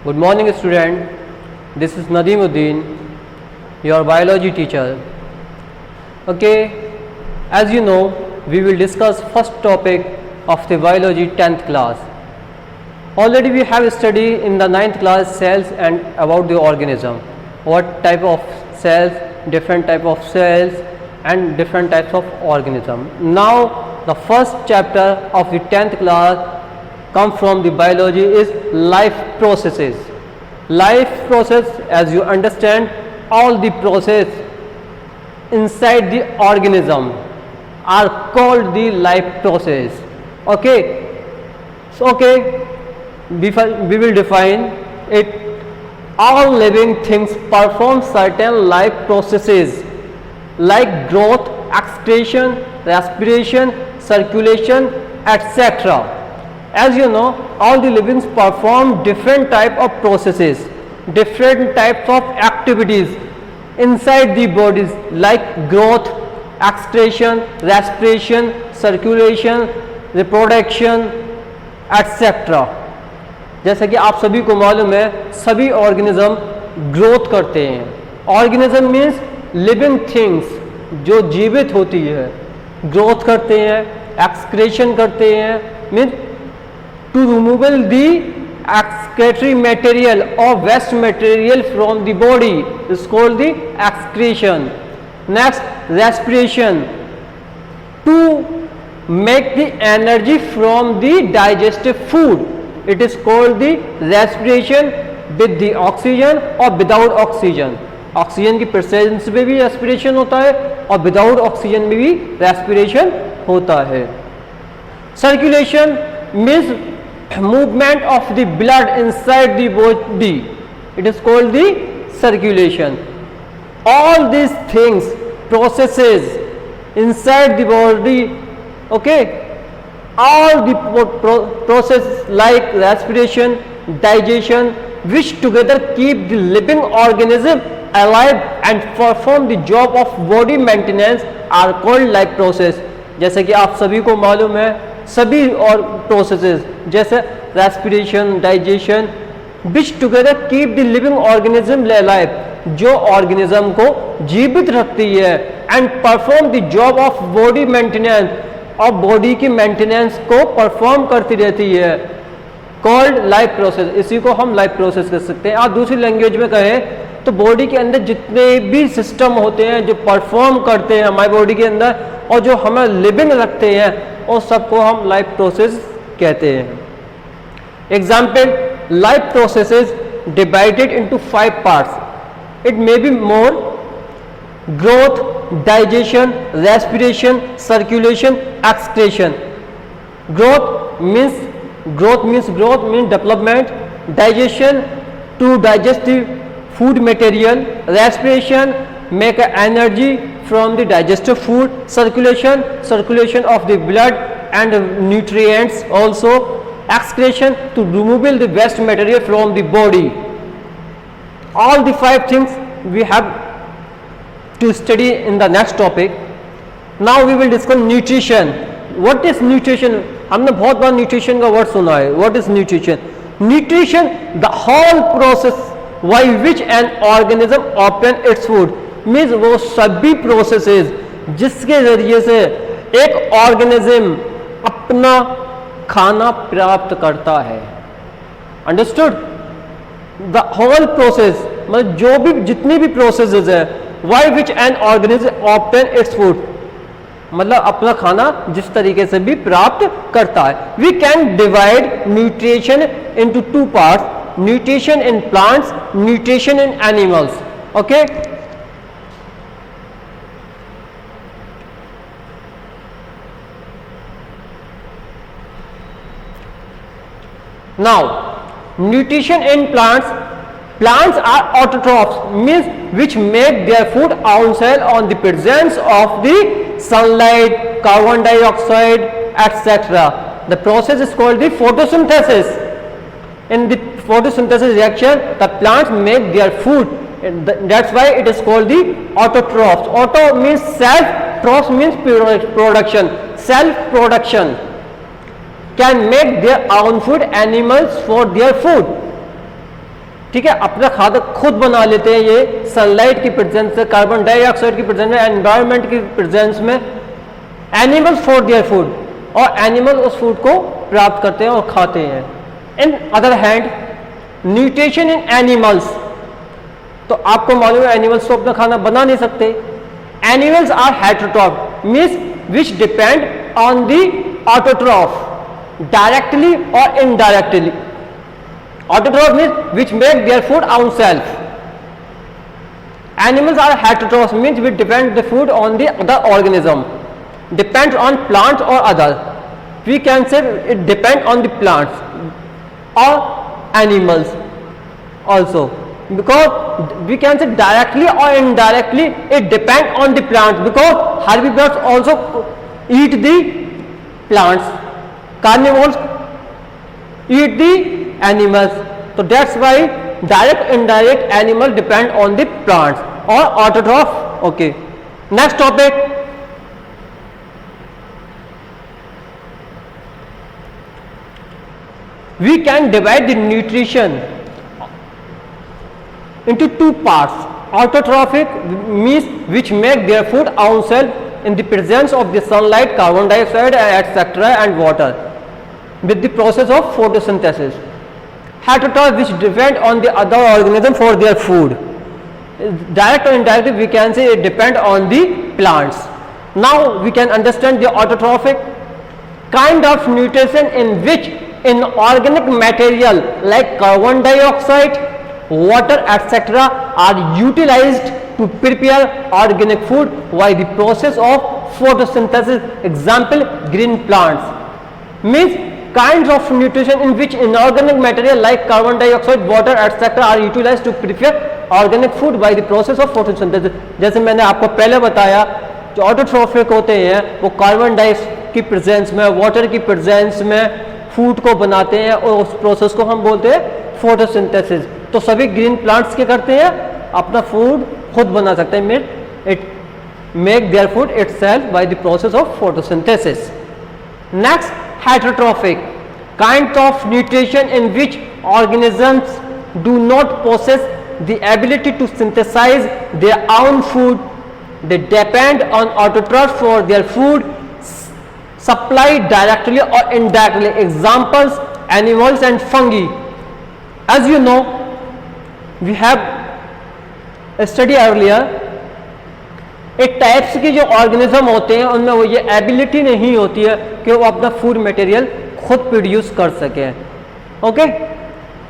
Good morning, student. This is Nadeemuddin, your biology teacher. Okay, as you know, we will discuss first topic of the biology 10th class. Already we have studied in the 9th class cells and about the organism. What type of cells, different type of cells and different types of organism. Now the first chapter of the 10th class come from the biology is life processes. Life process, as you understand, all the process inside the organism are called the life process. Okay, so we will define it. All living things perform certain life processes like growth, excretion, respiration, circulation, etc. As you know, all the livings perform different type of processes, different types of activities inside the bodies like growth, excretion, respiration, circulation, reproduction, etc. जैसे कि आप सभी को मालूम है, सभी organism growth करते हैं. ऑर्गेनिज्म मीन्स लिविंग थिंग्स, जो जीवित होती है, ग्रोथ करते हैं, एक्सक्रेशन करते हैं, means to removal the excretory material or waste material from the body is called the excretion. Next, respiration, to make the energy from the digestive food, it is called the respiration with the oxygen or without oxygen. Oxygen की presence में भी respiration होता है और without oxygen में भी respiration होता है. Circulation means movement of the blood inside the body, it is called the circulation. All these things, processes inside the body, okay, all the process like respiration, digestion, which together keep the living organism alive and perform the job of body maintenance are called life process. जैसे कि आप सभी को मालूम है, सभी और processes जैसे respiration, digestion, which together keep the living organism alive, जो ऑर्गेनिज्म को जीवित रखती है, and perform the job of body maintenance, और बॉडी की मेंटेनेंस को परफॉर्म करती रहती है, कॉल्ड लाइफ प्रोसेस. इसी को हम लाइफ प्रोसेस कर सकते हैं. आप दूसरी लैंग्वेज में कहें तो बॉडी के अंदर जितने भी सिस्टम होते हैं जो परफॉर्म करते हैं हमारी बॉडी के अंदर और जो हमें लिविंग रखते हैं, और सबको हम लाइफ प्रोसेस कहते हैं. Example, life process is divided into 5 parts. It may be more: growth, digestion, respiration, circulation, excretion. Growth means development. Digestion, to digest the food material. Respiration, make energy from the digestive food. Circulation of the blood and nutrients also. Excretion, to remove the waste material from the body. All the 5 things we have to study in the next topic. Now we will discuss nutrition. What is nutrition? हमने बहुत बार nutrition का word सुना है. What is nutrition? Nutrition, the whole process by which an organism obtain its food, means वो सभी processes जिसके जरिए से एक ऑर्गेनिज्म अपना खाना प्राप्त करता है. अंडरस्टूड? द होल प्रोसेस, मतलब जो भी जितनी भी प्रोसेसेस है, by which an organism obtain its food, मतलब अपना खाना जिस तरीके से भी प्राप्त करता है. We can divide nutrition into 2 parts: nutrition in plants, nutrition in animals. Okay, now nutrition in plants. Plants are autotrophs, means which make their food outside on the presence of the sunlight, carbon dioxide, etc. The process is called the photosynthesis. In the photosynthesis reaction, the plants make their food, and that's why it is called the autotrophs. Auto means self, troph means production. Self production. can make their own food, animals for their food. ठीक है, अपना खाद्य खुद बना लेते हैं ये sunlight की प्रेजेंस से, कार्बन डाइऑक्साइड की प्रेजेंस में, एनवायरनमेंट की प्रेजेंस में। एनिमल्स फॉर देयर फूड, और एनिमल उस फूड को प्राप्त करते हैं और खाते हैं। In other hand nutrition in animals, तो आपको मालूम है एनिमल्स तो अपना खाना बना नहीं सकते। Animals are heterotroph means which depend on the autotroph directly और indirectly. Autotroph means which make their food own self. Animals are heterotrophs means which depend the food on the other organism. Depends on plants or other. We can say it depend on the plants or animals also. Because we can say directly or indirectly it depend on the plants, because herbivores also eat the plants. Carnivores eat the animals, so that's why direct indirect animal depend on the plants or autotroph. Okay, next topic, we can divide the nutrition into two parts. Autotrophic means which make their food own self in the presence of the sunlight, carbon dioxide etc. and water with the process of photosynthesis. Heterotroph which depend on the other organism for their food. Direct or indirectly we can say it depend on the plants. Now we can understand the autotrophic kind of nutrition in which inorganic material like carbon dioxide, water etc. are utilized to prepare organic food by the process of photosynthesis. Example, green plants. Means kinds of nutrition in which inorganic material like carbon dioxide, water etc. are utilized to prepare organic food by the process of photosynthesis. जैसे मैंने आपको पहले बताया, जो autotrophic होते हैं वो carbon dioxide की प्रेजेंस में, वाटर की प्रेजेंस में फूड को बनाते हैं और उस प्रोसेस को हम बोलते हैं फोटोसिंथेसिस। तो सभी ग्रीन प्लांट्स क्या करते हैं, अपना फूड खुद बना सकते हैं, it make their food itself by the process of photosynthesis. Next, heterotrophic kind of nutrition in which organisms do not possess the ability to synthesize their own food. They depend on autotrophs for their food supply directly or indirectly. Examples, animals and fungi. As you know, we have studied earlier, एक types की जो organism होते हैं उनमें वो ये ability नहीं होती है कि वो अपना फूड मटेरियल खुद प्रोड्यूस कर सके। Okay,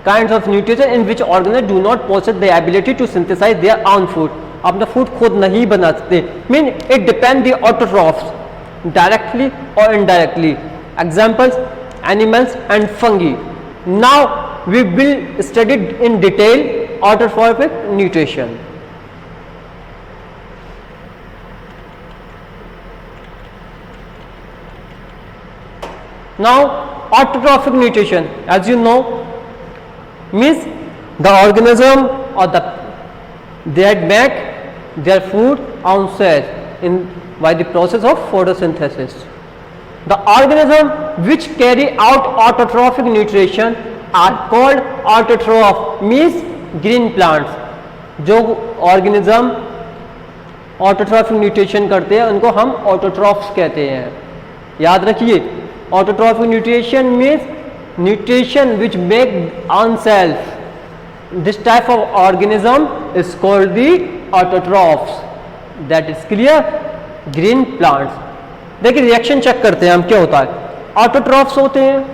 kinds of nutrition in which organism do not possess the ability to synthesise their own food, अपना फूड खुद नहीं बना सकते। Mean it depend the autotrophs directly और indirectly. Examples, animals and fungi. Now we will study in detail autotrophic nutrition. Now, autotrophic nutrition, as you know, means the organism or they make their food own self by the process of photosynthesis. The organism which carry out autotrophic nutrition are called autotroph, means green plants. जो organism autotrophic nutrition करते हैं उनको हम autotrophs कहते हैं। याद रखिए, autotrophic nutrition means nutrition which make own self. This type of organism is called the autotrophs. That is clear? Green plants. देखिए रिएक्शन चेक करते हैं हम, क्या होता है। ऑटोट्रॉफ्स होते हैं,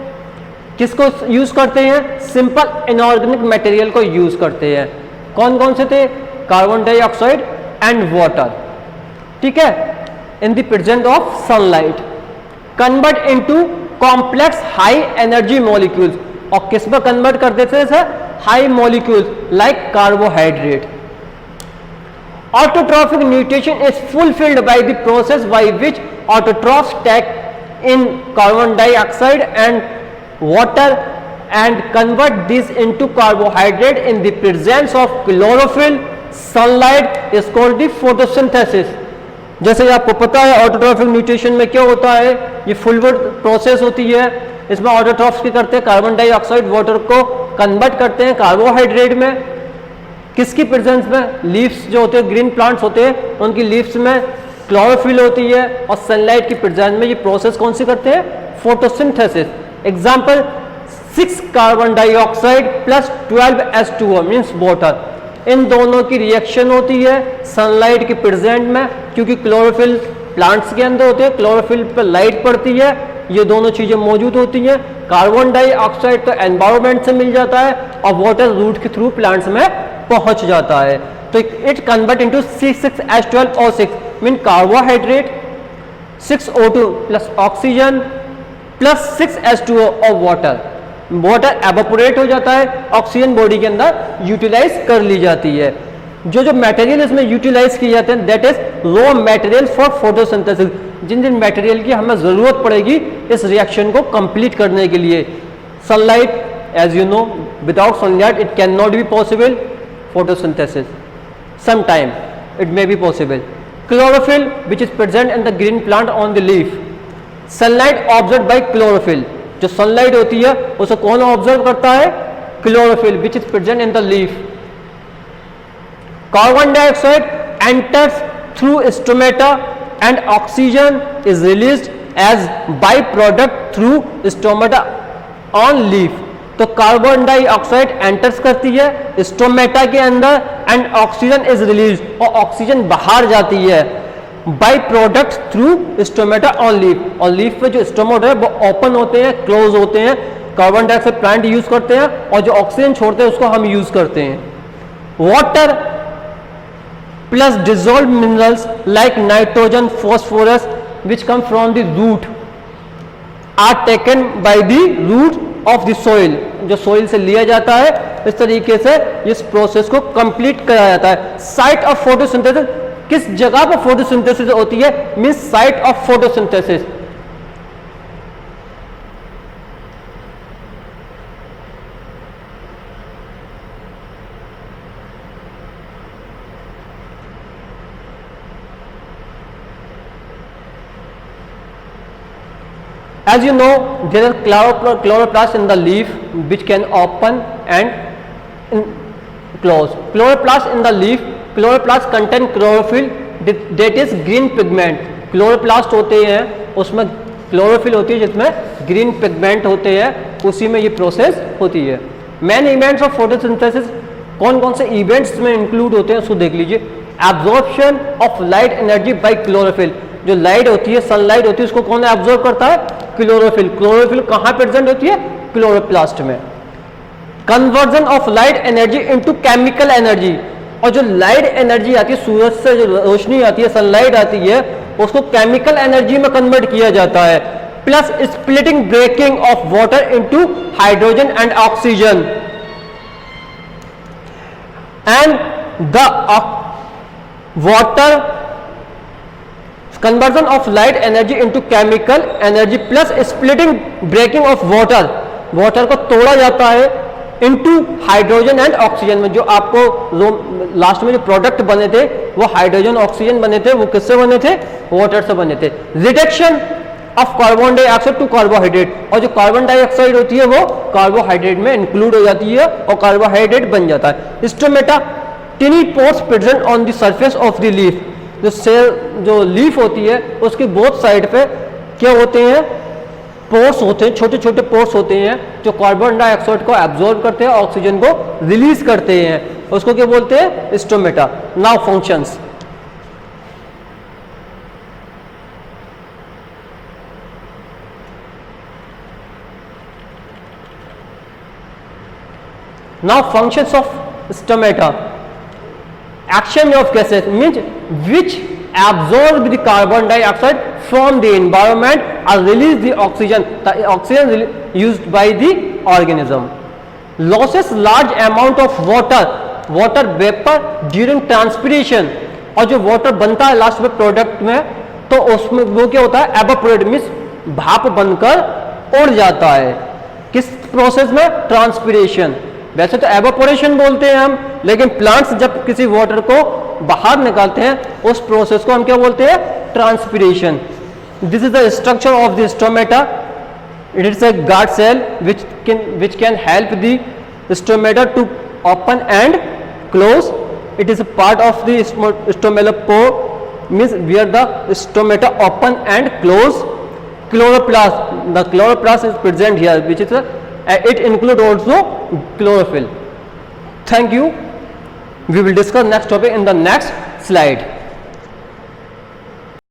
किसको यूज करते हैं, सिंपल इनऑर्गेनिक मटेरियल को यूज करते हैं। कौन कौन से थे, कार्बन डाइऑक्साइड एंड वाटर, ठीक है, in the presence of sunlight, convert into complex high energy molecules. और किस में कन्वर्ट कर देते हैं sir, high molecules like carbohydrate. Autotrophic nutrition is fulfilled by the process by which autotrophs take in carbon dioxide and water and convert this into carbohydrate in the presence of chlorophyll. Sunlight is called the photosynthesis. जैसे आपको पता है autotrophic nutrition में क्या होता है, ये फुलवर्ड process होती है। इसमें ऑटोट्रॉफ्स क्या करते हैं, कार्बन डाइऑक्साइड वाटर को कन्वर्ट करते हैं कार्बोहाइड्रेट में, किसकी प्रेजेंस में, लीव्स जो होते हैं, ग्रीन प्लांट्स होते हैं, उनकी लीव्स में क्लोरोफिल होती है और सनलाइट की प्रेजेंस में ये प्रोसेस कौन सी करते हैं, photosynthesis. Example 6 carbon dioxide plus 12H2O means water, इन दोनों की रिएक्शन होती है सनलाइट की प्रेजेंट में, क्योंकि क्लोरोफिल प्लांट्स के अंदर होते हैं, क्लोरोफिल पर लाइट पड़ती है, ये दोनों चीजें मौजूद होती हैं। कार्बन डाइऑक्साइड तो एनवायरमेंट से मिल जाता है और वाटर रूट के थ्रू प्लांट्स में पहुंच जाता है, तो it convert into C6H12O6 mean carbohydrate, 6O2 plus oxygen plus 6H2O और वाटर। वाटर एवापोरेट हो जाता है, ऑक्सीजन बॉडी के अंदर यूटिलाइज कर ली जाती है। जो जो मटेरियल इसमें यूटिलाइज किए जाते हैं that is raw material for photosynthesis, जिन जिन मटेरियल की हमें जरूरत पड़ेगी इस रिएक्शन को कंप्लीट करने के लिए। Sunlight, as you know, without sunlight it can not be possible photosynthesis, sometime it may be possible. Chlorophyll which is present in the green plant on the leaf, sunlight absorbed by chlorophyll, जो sunlight होती है उसे कौन observe करता है, chlorophyll which is present in the leaf. Carbon dioxide enters through stomata and oxygen is released as by product through stomata on leaf. तो carbon dioxide enters करती है स्टोमेटा के अंदर एंड ऑक्सीजन इज रिलीज, और oxygen बाहर जाती है by product through stomata on leaf. और लीफ पे जो स्टोमेटा है वो ओपन होते हैं, क्लोज होते हैं। कार्बन डाइऑक्साइड प्लांट यूज करते हैं और जो ऑक्सीजन छोड़ते हैं उसको हम यूज करते हैं। Water plus dissolve minerals like nitrogen, phosphorus which come from the root are taken by the root of the soil, जो सोइल से लिया जाता है। इस तरीके से इस प्रोसेस को कंप्लीट कराया जाता है। साइट ऑफ फोटोसिंथेसिस, किस जगह पर फोटोसिंथेसिस होती है, means site of photosynthesis. As you know, there are chloroplasts in the leaf which can open and close. Chloroplasts in the leaf, chloroplasts contain chlorophyll that is green pigment. Chloroplast होते हैं उसमें chlorophyll होती है जिसमें green pigment होते हैं, उसी में ये प्रोसेस होती है। मेन इवेंट्स ऑफ फोटोसिंथेसिस, कौन कौन से इवेंट्स में इंक्लूड होते हैं उसको देख लीजिए। Absorption of light energy by chlorophyll, जो लाइट होती है, सनलाइट होती है, उसको कौन एब्जॉर्ब करता है, क्लोरोफिल। क्लोरोफिल कहां प्रेजेंट होती है, क्लोरोप्लास्ट में। Conversion of light energy into chemical energy, और जो लाइट एनर्जी आती है, सूरज से जो रोशनी आती है, सनलाइट आती है, उसको केमिकल एनर्जी में कन्वर्ट किया जाता है। Plus splitting breaking of water into hydrogen and oxygen and the water conversion of light energy into chemical energy plus splitting breaking of water, water को तोड़ा जाता है into हाइड्रोजन एंड ऑक्सीजन में। जो आपको लास्ट में जो प्रोडक्ट बने थे वो हाइड्रोजन ऑक्सीजन बने थे, वो किससे बने थे, वाटर से बने थे। Reduction of carbon dioxide to carbohydrate, और जो कार्बन डाइऑक्साइड होती है वो कार्बोहाइड्रेट में इंक्लूड हो जाती है और कार्बोहाइड्रेट बन जाता है। Stomata, टिनी pores present on the surface of the leaf, जो सेल जो लीफ होती है उसकी बोथ साइड पे क्या होते हैं, पोर्स होते हैं, छोटे छोटे पोर्स होते हैं जो कार्बन डाइऑक्साइड को एब्जॉर्ब करते हैं, ऑक्सीजन को रिलीज करते हैं, उसको क्या बोलते हैं, stomata. Now functions, now functions of stomata. Action of gases means which absorb the carbon dioxide from the environment or release the oxygen. The oxygen used by the organism. Losses large amount of water vapor during transpiration. और जो water बनता है last में product में, तो उसमें वो क्या होता है, evaporate means भाप बनकर उड़ जाता है। किस प्रोसेस में, ट्रांसपिरेशन। वैसे तो एवापोरेशन बोलते हैं हम, लेकिन प्लांट्स जब किसी वाटर को बाहर निकालते हैं उस प्रोसेस को हम क्या बोलते हैं, transpiration. This is the structure of the stomata. It is a guard cell which can help the stomata to open and close. It is a part of the stomatal pore, means where the stomata open and close. Chloroplast, the chloroplast is present here, which is it include also chlorophyll. Thank you. We will discuss next topic in the next slide.